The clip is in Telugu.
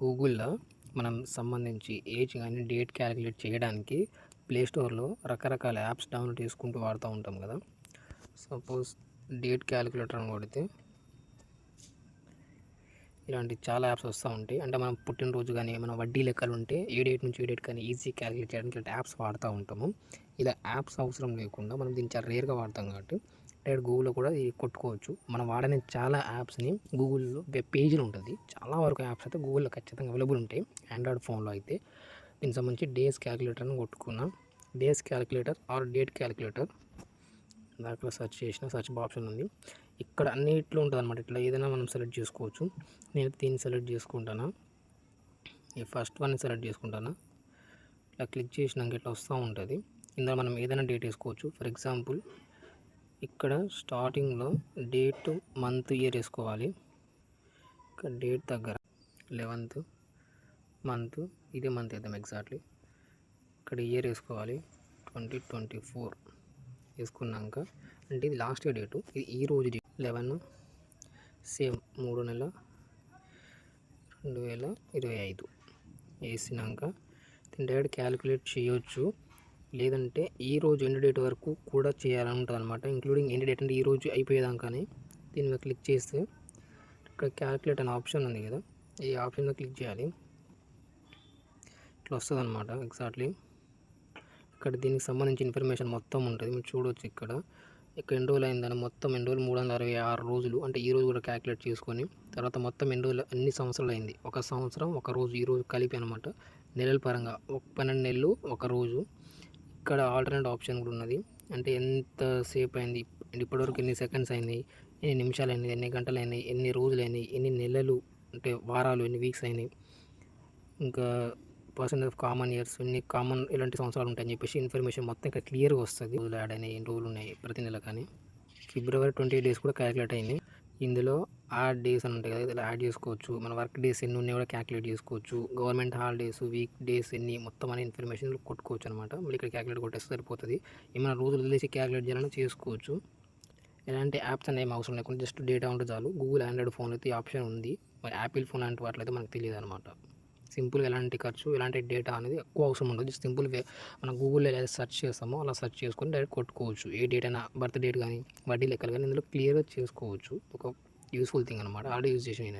గూగుల్‌లో మనం సంబంధించి ఏజ్ గాని, డేట్ క్యాలిక్యులేట్ చేయడానికి ప్లే స్టోర్‌లో రకరకాల యాప్స్ డౌన్లోడ్ చేసుకుంటూ వాడుతూ ఉంటాం కదా! సపోజ్ డేట్ క్యాలిక్యులేటర్ అని కొడితే ఇలాంటి చాలా యాప్స్ వస్తూ ఉంటాయి. అంటే మనం పుట్టినరోజు కానీ, మన వడ్డీ లెక్కలు ఉంటే ఏ డేట్ నుంచి ఏ డేట్ కానీ ఈజీ క్యాలిక్యులేట్ చేయడానికి ఇలాంటి యాప్స్ వాడుతూ ఉంటాము. ఇలా యాప్స్ అవసరం లేకుండా మనం దీన్ని చాలా రేర్‌గా వాడతాం కాబట్టి డైరెక్ట్ గూగుల్‌లో కూడా ఇది కొట్టుకోవచ్చు. మనం వాడని చాలా యాప్స్‌ని గూగుల్‌లో వెబ్ పేజ్‌లో ఉంటుంది. చాలా వరకు యాప్స్ అయితే గూగుల్‌లో ఖచ్చితంగా అవైలబుల్ ఉంటాయి. ఆండ్రాయిడ్ ఫోన్‌లో అయితే దీనికి సంబంధించి డేస్ క్యాలిక్యులేటర్ అని కొట్టుకున్నా. Days calculator or date calculator దాంట్లో సెర్చ్ చేసిన సెర్చ్ ఆప్షన్ ఉంది. ఇక్కడ అన్నిట్లో ఉంటుందన్నమాట. ఇట్లా ఏదైనా మనం సెలెక్ట్ చేసుకోవచ్చు. నేను దీన్ని సెలెక్ట్ చేసుకుంటాను. ఈ ఫస్ట్ వన్ సెలెక్ట్ చేసుకుంటాను. ఇట్లా క్లిక్ చేసినాక ఇట్లా వస్తూ ఉంటుంది. ఇందులో మనం ఏదైనా డేట్ వేసుకోవచ్చు. ఫర్ ఎగ్జాంపుల్ ఇక్కడ స్టార్టింగ్లో డేట్, మంత్, ఇయర్ వేసుకోవాలి. ఇక్కడ డేట్ దగ్గర 11th మంత్, ఇదే మంత్ వేద్దాం ఎగ్జాక్ట్లీ. ఇక్కడ ఇయర్ వేసుకోవాలి 2024 వేసుకున్నాక, అంటే ఇది లాస్ట్ డేటు, ఇది ఈ రోజు డేట్ 11 సేమ్ 3 నెల 2025 వేసినాక దీన్ని డైరెక్ట్ క్యాలిక్యులేట్ చేయొచ్చు. లేదంటే ఈ రోజు ఎండ్ డేట్ వరకు కూడా చేయాలని ఉంటుంది అనమాట. ఇంక్లూడింగ్ ఎండ్ డేట్ అంటే ఈ రోజు అయిపోయేదాకానే. దీని మీద క్లిక్ చేస్తే ఇక్కడ క్యాలిక్యులేట్ అనే ఆప్షన్ ఉంది కదా, ఈ ఆప్షన్ మీద క్లిక్ చేయాలి. ఇట్లా వస్తుంది అనమాట ఎగ్జాక్ట్లీ. ఇక్కడ దీనికి సంబంధించిన ఇన్ఫర్మేషన్ మొత్తం ఉంటుంది, మీరు చూడవచ్చు. ఇక్కడ ఎన్ని రోజులు అయిందని మొత్తం ఎన్ని రోజులు 366 రోజులు, అంటే ఈ రోజు కూడా క్యాలిక్యులేట్ చేసుకొని తర్వాత మొత్తం ఎన్ని రోజులు అన్ని సంవత్సరాలు అయింది, ఒక సంవత్సరం ఒక రోజు ఈ రోజు కలిపి అనమాట. నెలల పరంగా 12 నెలలు ఒక రోజు. ఇక్కడ ఆల్టర్నేట్ ఆప్షన్ కూడా ఉన్నది, అంటే ఎంతసేపు అయింది, ఇప్పటివరకు ఎన్ని సెకండ్స్ అయింది, ఎన్ని నిమిషాలు అయినాయి, ఎన్ని గంటలు అయినాయి, ఎన్ని రోజులు అయినాయి, ఎన్ని నెలలు అంటే వారాలు, ఎన్ని వీక్స్ అయినాయి, ఇంకా పర్సెంట్ ఆఫ్ కామన్ ఇయర్స్, ఎన్ని కామన్ ఇలాంటి సంవత్సరాలు ఉంటాయని చెప్పేసి ఇన్ఫర్మేషన్ మొత్తం ఇక్కడ క్లియర్గా వస్తుంది. రోజులు యాడ్ అయినాయి, ఎన్ని రోజులు ఉన్నాయి ప్రతి నెల. కానీ ఫిబ్రవరి 28 డేస్ కూడా క్యాలిక్యులేట్ అయింది. ఇందులో యాడ్ డేస్ అని ఉంటాయి కదా, ఇలా యాడ్ చేసుకోవచ్చు. మన వర్క్ డేస్ ఎన్ని ఉన్నాయి కూడా క్యాలిక్యులేట్ చేసుకోవచ్చు. గవర్నమెంట్ హాలిడేస్, వీక్ డేస్ ఎన్ని, మొత్తం అనే ఇన్ఫర్మేషన్ కొట్టుకోవచ్చు అనమాట. మళ్ళీ ఇక్కడ క్యాలిక్యులేట్ కొట్టేస్తే సరిపోతుంది. ఏమైనా రోజులు వదిలేసి క్యాలిక్యులేట్ చేయాలని చేసుకోవచ్చు. ఎలాంటి యాప్స్ అనేవి అవసరం లేకుండా జస్ట్ డేటా ఉంటే చాలు. గూగుల్ ఆండ్రాయిడ్ ఫోన్ అయితే ఈ ఆప్షన్ ఉంది. మరి యాపిల్ ఫోన్ లాంటి వాటిలో అయితే మనకు తెలియదు అనమాట. సింపుల్గా ఎలాంటి ఖర్చు, ఎలాంటి డేటా అనేది ఎక్కువ అవసరం ఉండదు. జస్ట్ సింపుల్ మనం గూగుల్లో ఎలా సెర్చ్ చేస్తామో అలా సెర్చ్ చేసుకొని డైరెక్ట్ కొట్టుకోవచ్చు. ఏ డేట్ అయినా, బర్త్ డేట్ కానీ, వడ్డీ లెక్కలు కానీ ఇందులో క్లియర్గా చేసుకోవచ్చు. ఒక యూస్ఫుల్ థింగ్ అనమాట. ఆల్రెడీ యూజ్ చేసి నేను.